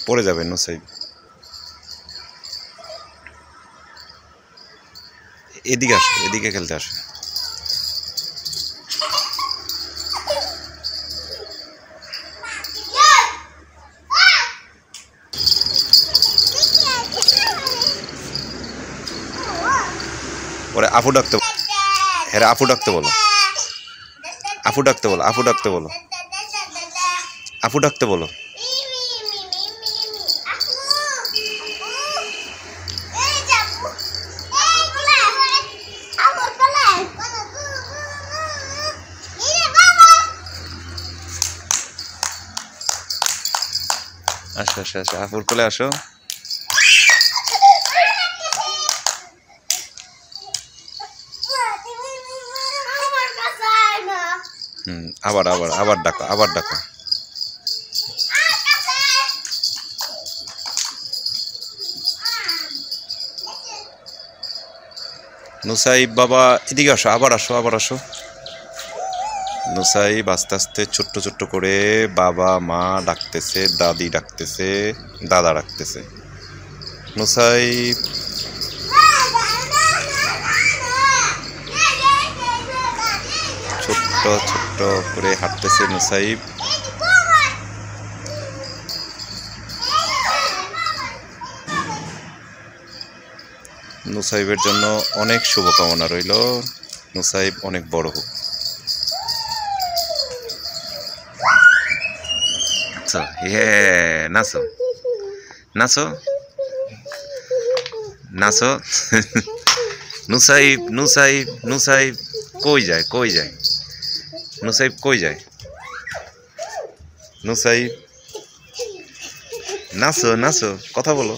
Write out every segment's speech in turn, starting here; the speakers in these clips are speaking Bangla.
পড়ে যাবে নুসাইব। এদিকে আসো, এদিকে খেলতে আসো। ওরে আফু ডাকতে, হ্যাঁ আফু ডাকতে বলো, আফু ডাকতে বলো, আফু ডাকতে বলো, আফু ডাকতে বলো। আসো আসো আসো, আফুর কোলে আসো। আবার আবার আবার ডাকো, আবার ডাকো। নুসাইব বাবা এদিকে আসো, আবার আসো, আবার আসো। নুসাইব আস্তে আস্তে ছোট্ট ছোট্ট করে বাবা মা ডাকতেছে, দাদি ডাকতেছে, দাদা ডাকতেছে। নুসাইব ছোট্ট ছোট্ট করে হাঁটতেছে। নুসাইব নুসাইবের জন্য অনেক শুভকামনা রইল। নুসাইব অনেক বড় হোক। নাচো নাচো নাচো। নুসাইব নুসাইব নুসাইব কই যায়, কই যায়, নুসাইব কই যায়? নুসাইব নাচো নাচো, কথা বলো,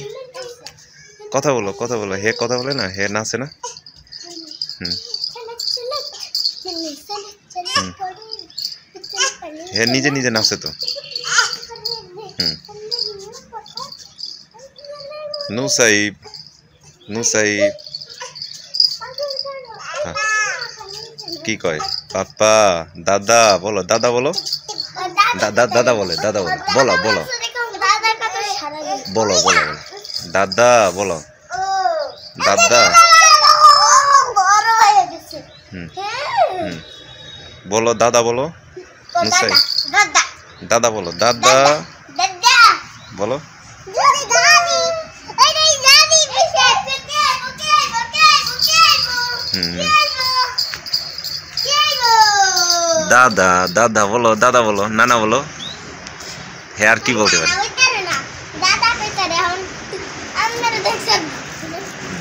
কথা বলো, কথা বলো। হে কথা বলে না, হে নাচে না। হে নিজে নিজে নাচে তো। নুসাইব নুসাইব কি কয়? পাপা দাদা বলো, দাদা বলো, দাদা দাদা বলে, দাদা বলো, বলো বলো বলো বলো, দাদা বলো, দাদা। বলো দাদা বলো। নুসাইব দাদা বলো, দাদা বলো। দাদা দাদা বলো, দাদা বলো, নানা বলো। হ্যাঁ আর কি বলতে পারে?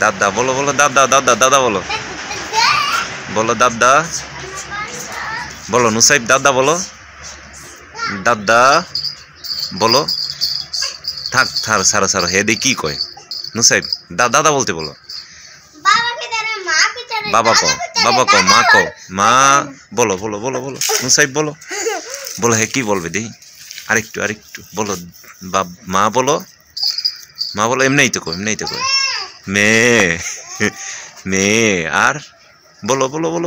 দাদা বলো, বলো দাদা, দাদা দাদা বলো, বলো দাদা বলো। নুসাইব দাদা বলো, দাদা বলো। থাক থার সারো সারো, হে দে কি কয়? নুসাইব দাদা বলতে বলো। বাবা কো, বাবা কো, মা কো, মা বলো, বলো বলো বলো। নুসাইব বলো, বলো। হে কি বলবে দেখি? আরেকটু আরেকটু বলো। মা বলো, মা বলো। এমনিই তো কো, এমনিই তো কো। মেয়ে মেয়ে। আর বলো বলো বলো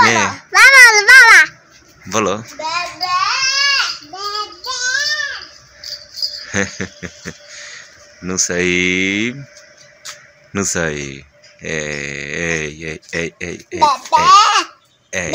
মেয়ে বলো। নুসাইব নুসাইব এই এই এই এই এই